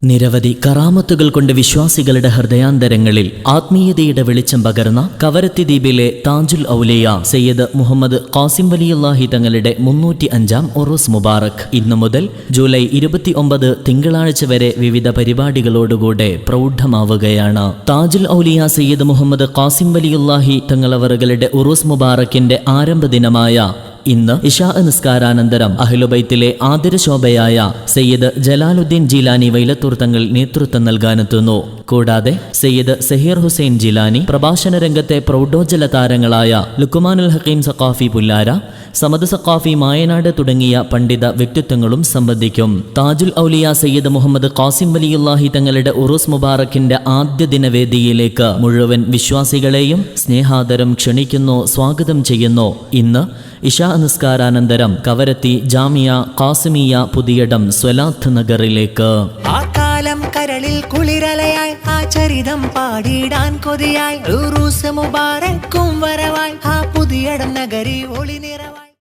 നിരവധി കറാമത്തുകൾ കൊണ്ട് വിശ്വാസികളുടെ ഹൃദയാന്തരങ്ങളിൽ ആത്മീയതയുടെ വെളിച്ചം പകർന്ന കവരത്തി ദ്വീപിലെ താജുൽ ഔലിയ സയ്യിദ് മുഹമ്മദ് ഖാസിം വലിയുല്ലാഹി തങ്ങളുടെ 305-ാം ഉറൂസ് മുബാറക് ഇന്നു മുതൽ ജൂലൈ 29 തിങ്കളാഴ്ച വരെ വിവിധ പരിപാടികളോടുകൂടെ പ്രൗഢമാവുകയാണ്. താജുൽ ഔലിയ സയ്യിദ് മുഹമ്മദ് ഖാസിം വലിയുല്ലാഹി തങ്ങളവറുകളുടെ ഉറൂസ് മുബാറക്കിന്റെ ആരംഭ ദിനമായ ഇന്ന് ഇശാ നിസ്കാരാനന്തരം അഹ്ലുബൈത്തിലെ ആദരശോഭയായ സയ്യിദ് ജലാലുദ്ദീൻ ജീലാനി വൈലത്തൂർ തങ്ങൾ നേതൃത്വം നൽകാനെത്തുന്നു. കൂടാതെ സയ്യിദ് സഹീർ ഹുസൈൻ ജീലാനി, പ്രഭാഷണ രംഗത്തെ പ്രൗഢോജ്വല താരങ്ങളായ ലുക്മാനുൽ ഹക്കീം സഖാഫി പുല്ലാര, സമദ് സഖാഫി മായനാട് തുടങ്ങിയ പണ്ഡിത വ്യക്തിത്വങ്ങളും സംബന്ധിക്കും. താജുൽ ഔലിയ സയ്യിദ് മുഹമ്മദ് ഖാസിം വലിയുല്ലാഹി തങ്ങളുടെ ഉറൂസ് മുബാറക്കിന്റെ ആദ്യ ദിനവേദിയിലേക്ക് മുഴുവൻ വിശ്വാസികളെയും സ്നേഹാദരം ക്ഷണിക്കുന്നു, സ്വാഗതം ചെയ്യുന്നു. ഇന്ന് ഇശാ നിസ്കാരാനന്തരം കവരത്തി ജാമിയ ഖാസിമിയ പുതിയടം സ്വലാത്ത് നഗറിലേക്ക്. ആ കാലം കരളിൽ കുളിരലയായി, ആ ചരിതം പാടിയിടാൻ കൊതിയായി, ഉറൂസ് മുബാറക്കും വരവായി, ആ പുതിയടം നഗരി ഒളി നിറവായി.